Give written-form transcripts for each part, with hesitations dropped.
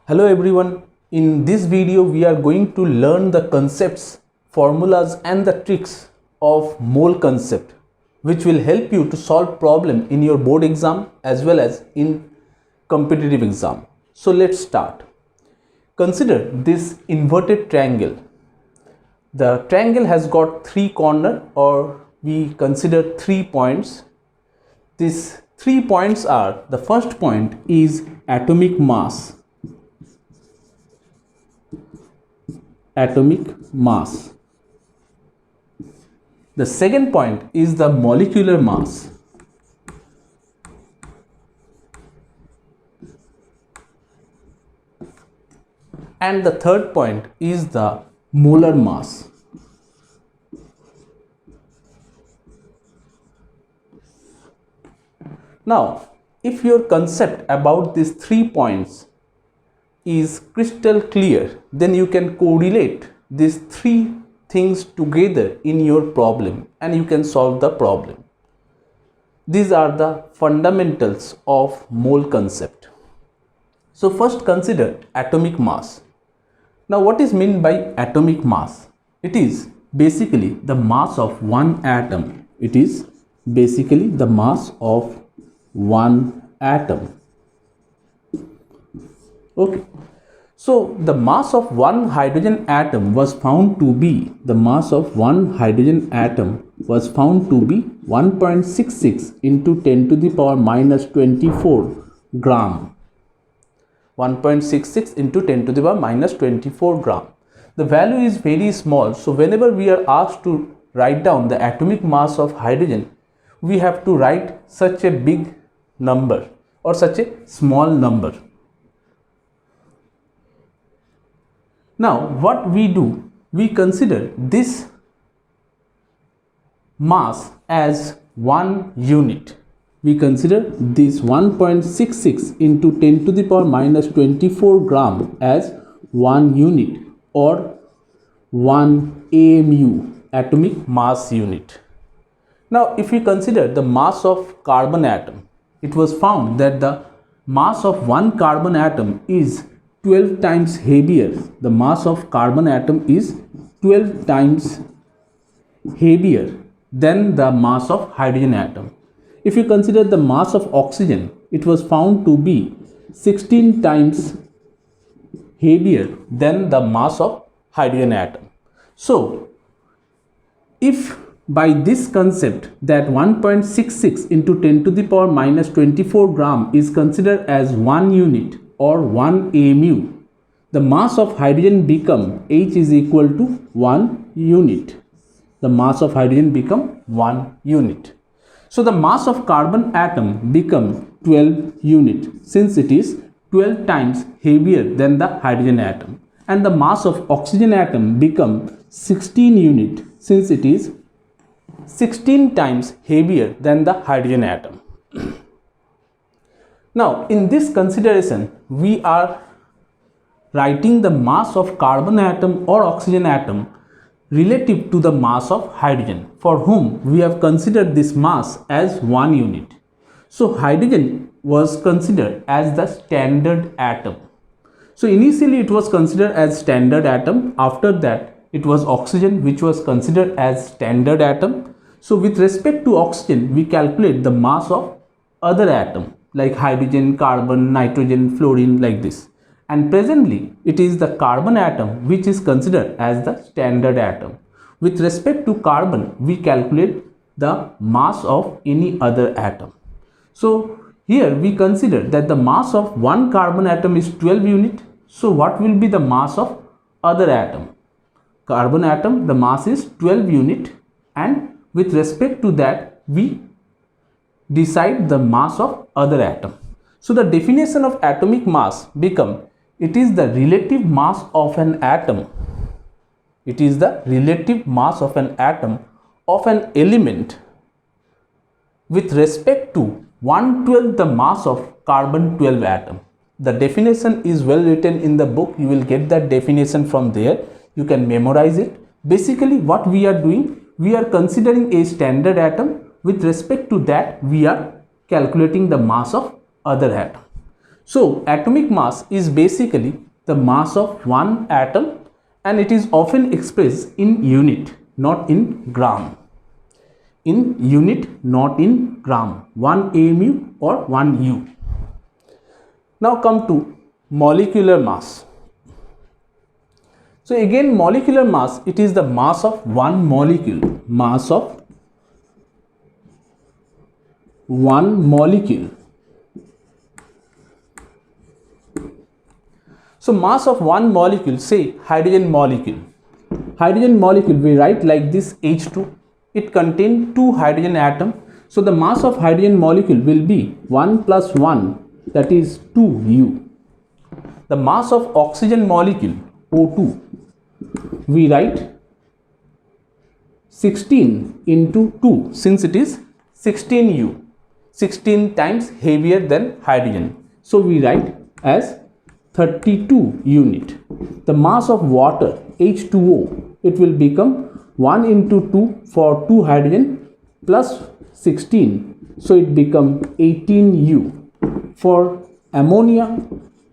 Hello everyone, in this video we are going to learn the concepts, formulas and the tricks of mole concept which will help you to solve problem in your board exam as well as in competitive exam. So let's start. Consider this inverted triangle. The triangle has got three corners, or we consider 3 points. These 3 points are, the first point is atomic mass. The second point is the molecular mass. And the third point is the molar mass. Now, if your concept about these 3 points is crystal clear, then you can correlate these 3 things together in your problem and you can solve the problem. These are the fundamentals of mole concept. So first consider atomic mass. Now what is meant by atomic mass? It is basically the mass of one atom. It is basically the mass of one atom. Okay. So the mass of one hydrogen atom was found to be 1.66 into 10 to the power minus 24 gram. 1.66 into 10 to the power minus 24 gram. The value is very small, so whenever we are asked to write down the atomic mass of hydrogen, we have to write such a big number or such a small number. Now what we do, we consider this mass as 1 unit. We consider this 1.66 into 10 to the power minus 24 gram as 1 unit or 1 AMU, atomic mass unit. Now if we consider the mass of carbon atom, it was found that the mass of one carbon atom is 12 times heavier. The mass of carbon atom is 12 times heavier than the mass of hydrogen atom. If you consider the mass of oxygen, it was found to be 16 times heavier than the mass of hydrogen atom. So if by this concept that 1.66 into 10 to the power minus 24 gram is considered as 1 unit or 1 AMU, the mass of hydrogen become H is equal to 1 unit. The mass of hydrogen become 1 unit. So the mass of carbon atom become 12 unit since it is 12 times heavier than the hydrogen atom, and the mass of oxygen atom become 16 unit since it is 16 times heavier than the hydrogen atom. Now in this consideration we are writing the mass of carbon atom or oxygen atom relative to the mass of hydrogen, for whom we have considered this mass as 1 unit. So hydrogen was considered as the standard atom. So initially it was considered as standard atom, after that it was oxygen which was considered as standard atom. So with respect to oxygen we calculate the mass of other atom like hydrogen, carbon, nitrogen, fluorine, like this. And presently it is the carbon atom which is considered as the standard atom. With respect to carbon we calculate the mass of any other atom. So here we consider that the mass of one carbon atom is 12 unit. So what will be the mass of other atom? Carbon atom, the mass is 12 unit, and with respect to that we decide the mass of other atom. So the definition of atomic mass become, it is the relative mass of an atom. It is the relative mass of an atom of an element with respect to 1/12 the mass of carbon 12 atom. The definition is well written in the book. You will get that definition from there. You can memorize it. Basically what we are doing, we are considering a standard atom. With respect to that we are calculating the mass of other atom. So atomic mass is basically the mass of one atom, and it is often expressed in unit, not in gram. In unit, not in gram. 1 AMU or 1 U. Now come to molecular mass. So again, molecular mass, it is the mass of one molecule. Mass of one molecule. So mass of one molecule, say hydrogen molecule. Hydrogen molecule we write like this, H2. It contains 2 hydrogen atoms. So the mass of hydrogen molecule will be 1 plus 1, that is 2U. The mass of oxygen molecule, O2, we write 16 into 2, since it is 16U, 16 times heavier than hydrogen. So we write as 32 unit. The mass of water, H2O, it will become 1 into 2 for 2 hydrogen plus 16. So it become 18U. For ammonia,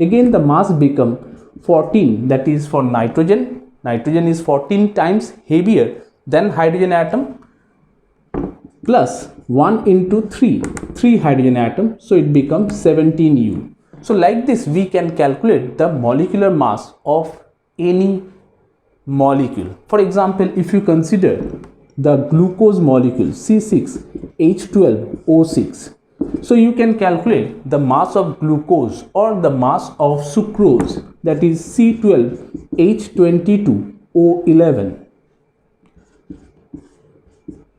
again the mass become 14, that is for nitrogen. Nitrogen is 14 times heavier than hydrogen atom, plus 1 into 3 hydrogen atom, so it becomes 17U. So like this we can calculate the molecular mass of any molecule. For example, if you consider the glucose molecule C6H12O6, so you can calculate the mass of glucose or the mass of sucrose, that is C12H22O11.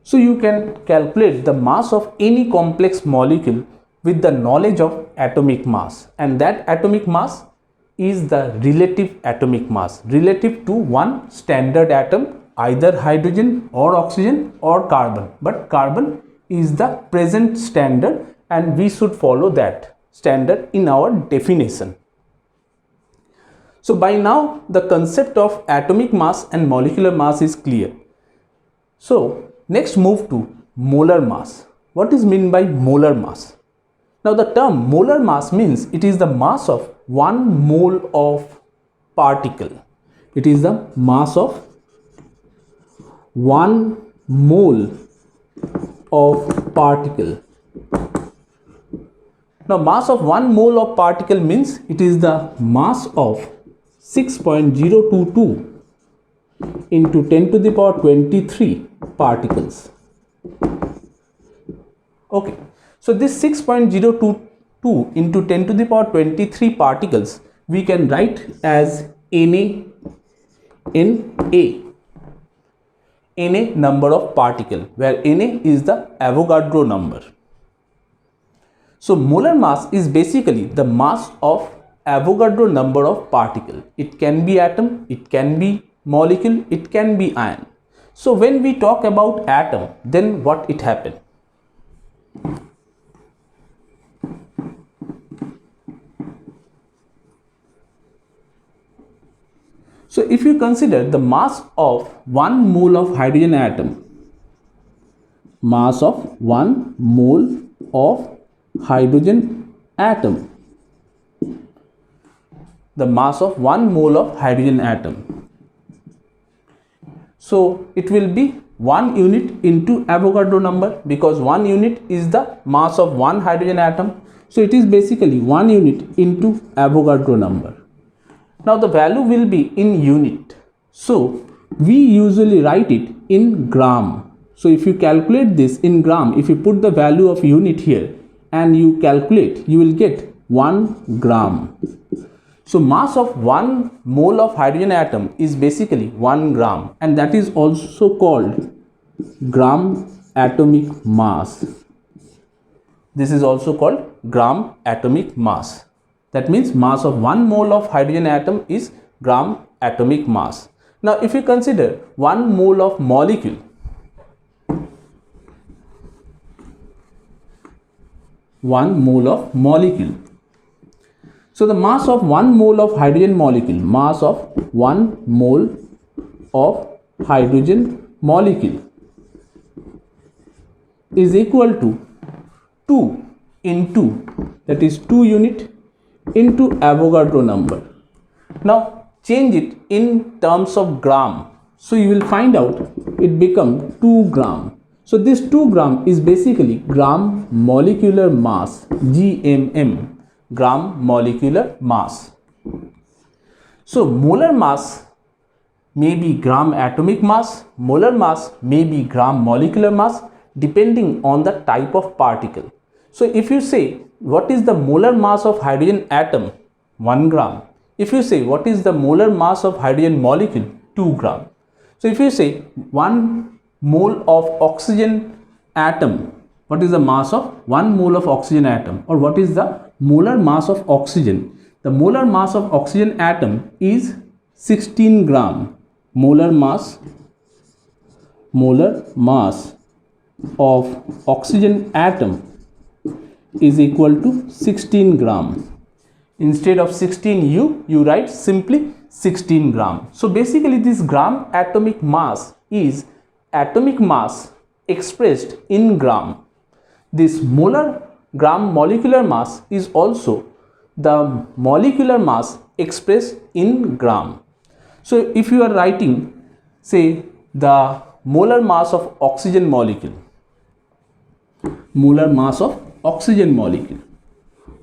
So you can calculate the mass of any complex molecule with the knowledge of atomic mass, and that atomic mass is the relative atomic mass, relative to one standard atom, either hydrogen or oxygen or carbon, but carbon is the present standard and we should follow that standard in our definition. So by now the concept of atomic mass and molecular mass is clear. So next move to molar mass. What is meant by molar mass? Now the term molar mass means it is the mass of 1 mole of particle. It is the mass of 1 mole of particle. Now mass of 1 mole of particle means it is the mass of 6.022 into 10 to the power 23 particles. Okay, so this 6.022 into 10 to the power 23 particles we can write as Na, number of particle, where Na is the Avogadro number. So molar mass is basically the mass of Avogadro number of particle. It can be atom, it can be molecule, it can be ion. So when we talk about atom, then what it happened? So if you consider the mass of 1 mole of hydrogen atom, mass of 1 mole of hydrogen atom, the mass of 1 mole of hydrogen atom, so it will be 1 unit into Avogadro number, because 1 unit is the mass of 1 hydrogen atom, so it is basically 1 unit into Avogadro number. Now the value will be in unit, so we usually write it in gram. So if you calculate this in gram, if you put the value of unit here and you calculate, you will get 1 gram. So mass of 1 mole of hydrogen atom is basically 1 gram, and that is also called gram atomic mass. This is also called gram atomic mass. That means mass of 1 mole of hydrogen atom is gram atomic mass. Now if you consider 1 mole of molecule, so the mass of 1 mole of hydrogen molecule, mass of 1 mole of hydrogen molecule is equal to 2 into, that is 2 unit into Avogadro number. Now change it in terms of gram. So you will find out it become 2 gram. So this 2 gram is basically gram molecular mass, GMM, gram molecular mass. So molar mass may be gram atomic mass, molar mass may be gram molecular mass, depending on the type of particle. So if you say what is the molar mass of hydrogen atom, 1 gram. If you say what is the molar mass of hydrogen molecule, 2 gram. So if you say 1 mole of oxygen atom, what is the mass of 1 mole of oxygen atom, or what is the molar mass of oxygen? The molar mass of oxygen atom is 16 gram. Molar mass of oxygen atom is equal to 16 gram. Instead of 16 you write simply 16 gram. So basically this gram atomic mass is atomic mass expressed in gram. This molar gram molecular mass is also the molecular mass expressed in gram. So if you are writing, say, the molar mass of oxygen molecule,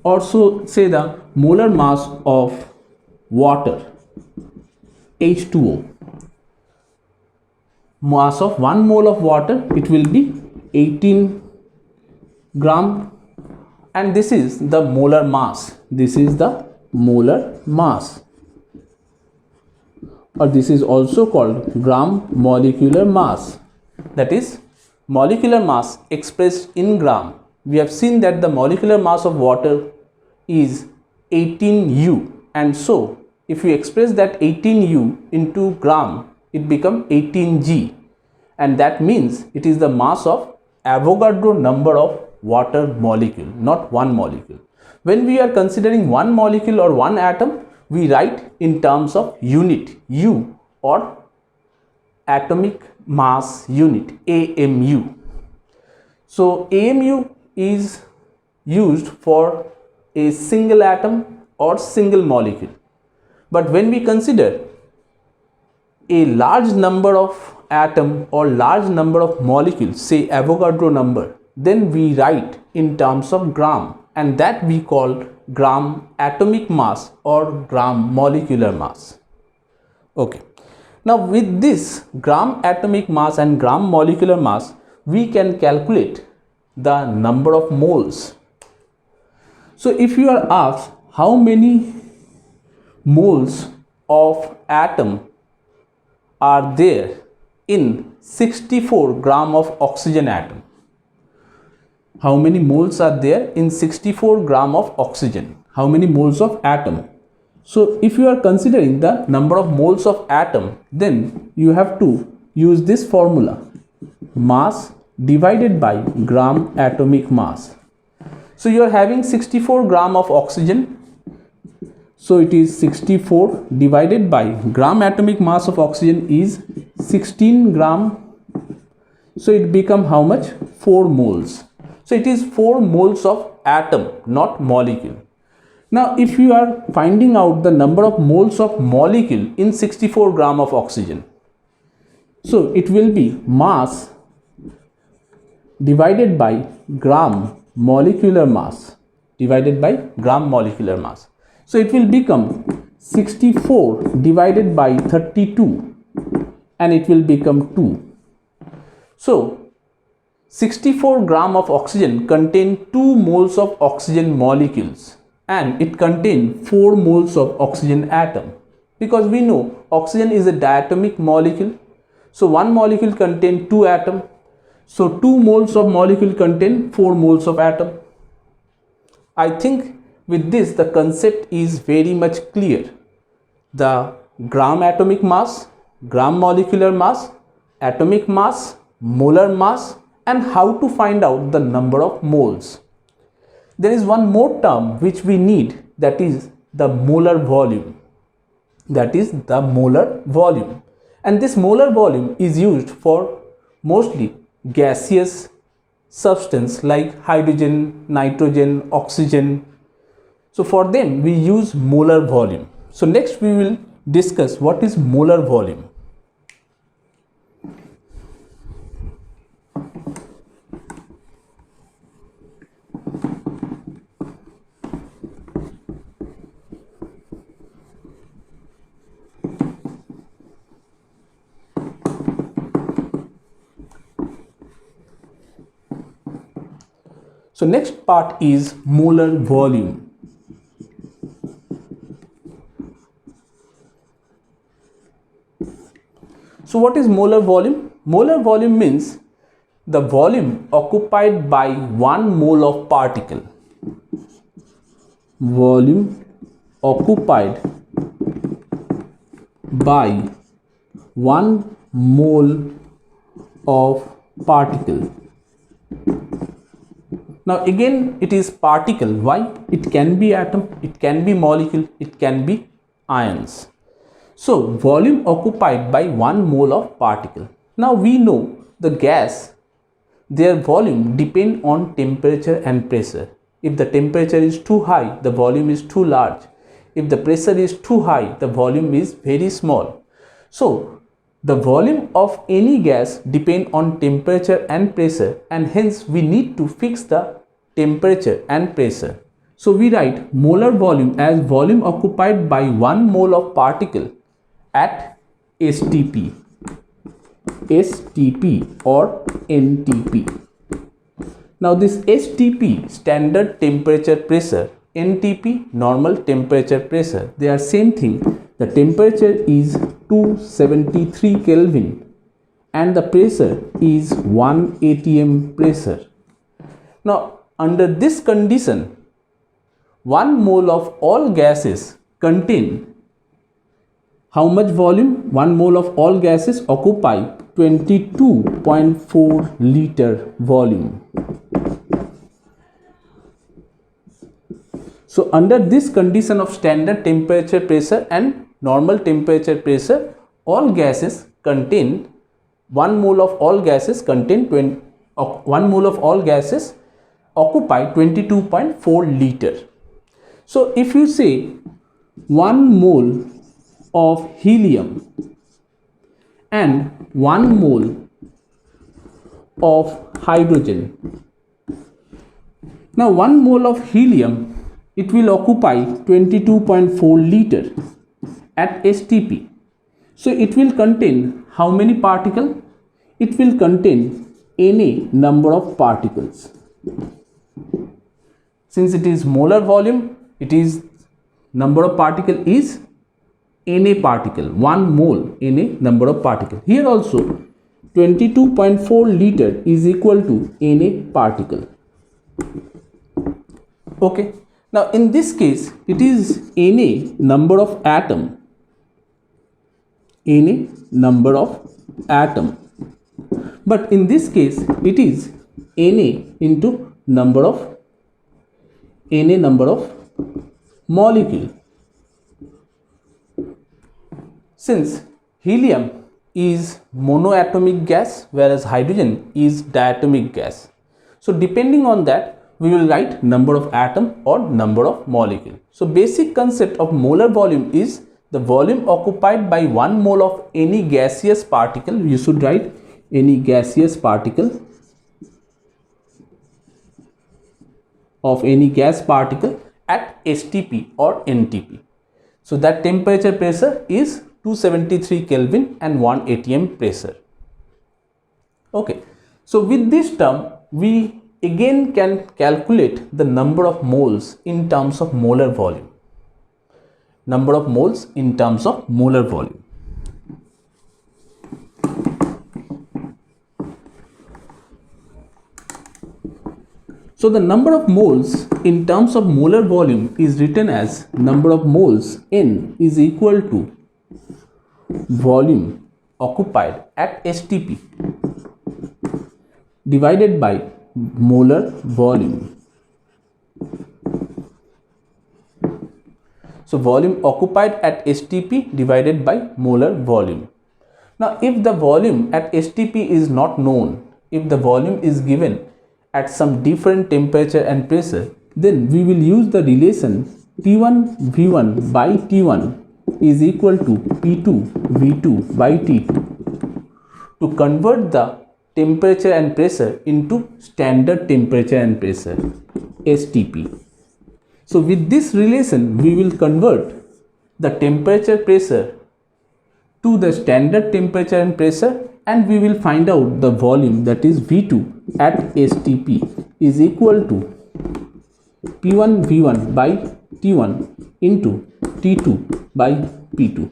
also say the molar mass of water, H2O, mass of 1 mole of water, it will be 18 gram, and this is the molar mass. This is the molar mass, or this is also called gram molecular mass, that is molecular mass expressed in gram. We have seen that the molecular mass of water is 18U, and so if we express that 18U into gram, it becomes 18G, and that means it is the mass of Avogadro number of water molecule, not one molecule. When we are considering one molecule or one atom, we write in terms of unit, U, or atomic mass unit, AMU. So AMU is used for a single atom or single molecule. But when we consider a large number of atom or large number of molecules, say Avogadro number, then we write in terms of gram, and that we call gram atomic mass or gram molecular mass. Okay. Now with this gram atomic mass and gram molecular mass, we can calculate the number of moles. So if you are asked how many moles of atom are there in 64 gram of oxygen atom, how many moles are there in 64 gram of oxygen, how many moles of atom? So if you are considering the number of moles of atom, then you have to use this formula, mass divided by gram atomic mass. So you are having 64 gram of oxygen, so it is 64 divided by gram atomic mass of oxygen is 16 gram, so it become how much? 4 moles. So it is 4 moles of atom, not molecule. Now if you are finding out the number of moles of molecule in 64 gram of oxygen, so it will be mass divided by gram molecular mass, divided by gram molecular mass. So it will become 64 divided by 32, and it will become 2. So 64 gram of oxygen contain 2 moles of oxygen molecules, and it contain 4 moles of oxygen atom, because we know oxygen is a diatomic molecule. So one molecule contain 2 atom, so 2 moles of molecule contain 4 moles of atom. I think with this the concept is very much clear. The gram atomic mass, gram molecular mass, atomic mass, molar mass, and how to find out the number of moles. There is one more term which we need, that is the molar volume. That is the molar volume. And this molar volume is used for mostly gaseous substance like hydrogen, nitrogen, oxygen. So for them we use molar volume. So next we will discuss what is molar volume. So next part is molar volume. So what is molar volume? Molar volume means the volume occupied by 1 mole of particle. Volume occupied by 1 mole of particle. Now again it is particle. Why? It can be atom, it can be molecule, it can be ions. So volume occupied by 1 mole of particle. Now we know the gas, their volume depend on temperature and pressure. If the temperature is too high, the volume is too large. If the pressure is too high, the volume is very small. So the volume of any gas depend on temperature and pressure, and hence we need to fix the temperature and pressure. So we write molar volume as volume occupied by 1 mole of particle at STP, or NTP. Now this STP, standard temperature pressure, NTP, normal temperature pressure, they are same thing. The temperature is 273 Kelvin and the pressure is 1 atm pressure. Now under this condition, 1 mole of all gases contain how much volume? 1 mole of all gases occupy 22.4 liter volume. So under this condition of standard temperature pressure and normal temperature pressure, all gases contain 1 mole of all gases contain 1 mole of all gases occupy 22.4 liter. So if you say 1 mole of helium and 1 mole of hydrogen. Now 1 mole of helium, it will occupy 22.4 liter at STP. So it will contain how many particles? It will contain any number of particles. Since it is molar volume, it is number of particle is Na particle, 1 mole Na number of particle. Here also 22.4 liter is equal to Na particle. Okay. Now in this case it is Na number of atom. Na number of atom. But in this case it is Na into number of molecule. Since helium is monoatomic gas whereas hydrogen is diatomic gas. So depending on that we will write number of atom or number of molecule. So basic concept of molar volume is the volume occupied by 1 mole of any gaseous particle. You should write any gaseous particle of any gas particle at STP or NTP. So that temperature pressure is 273 Kelvin and 1 atm pressure. Okay. So with this term we again can calculate the number of moles in terms of molar volume. Number of moles in terms of molar volume. So the number of moles in terms of molar volume is written as number of moles N is equal to volume occupied at STP divided by molar volume. So volume occupied at STP divided by molar volume. Now if the volume at STP is not known, if the volume is given at some different temperature and pressure, then we will use the relation T1 V1 by T1 is equal to P2 V2 by T2 to convert the temperature and pressure into standard temperature and pressure STP. So with this relation we will convert the temperature pressure to the standard temperature and pressure, and we will find out the volume, that is V2 at STP is equal to P1 V1 by T1 into T2 by P2.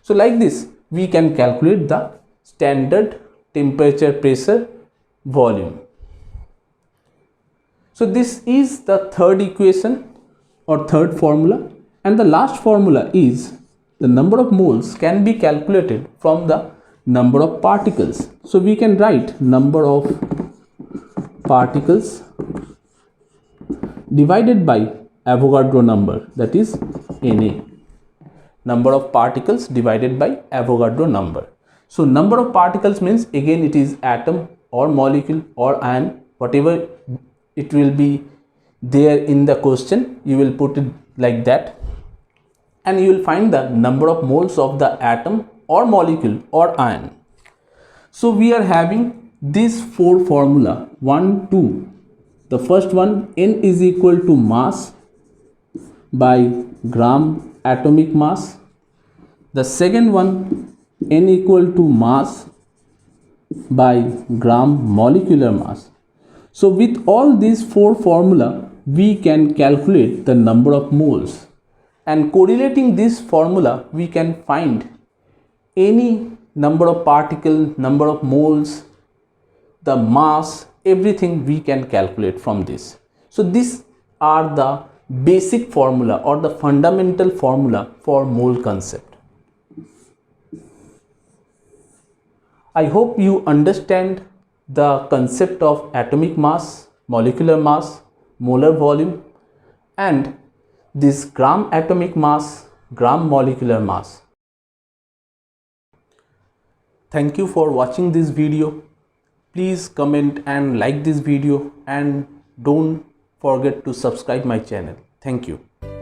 So like this we can calculate the standard temperature pressure volume. So this is the third equation or third formula, and the last formula is the number of moles can be calculated from the number of particles. So we can write number of particles divided by Avogadro number, that is Na. Number of particles divided by Avogadro number. So number of particles means again it is atom or molecule or ion, whatever it will be there in the question, you will put it like that, and you will find the number of moles of the atom or molecule or ion. So we are having these four formula 1, 2. The first one, N is equal to mass by gram atomic mass. The second one, N equal to mass by gram molecular mass. So with all these four formula we can calculate the number of moles, and correlating this formula we can find any number of particle, number of moles, the mass, everything we can calculate from this. So these are the basic formula or the fundamental formula for mole concept. I hope you understand the concept of atomic mass, molecular mass, molar volume, and this gram atomic mass, gram molecular mass. Thank you for watching this video. Please comment and like this video, and don't forget to subscribe my channel. Thank you.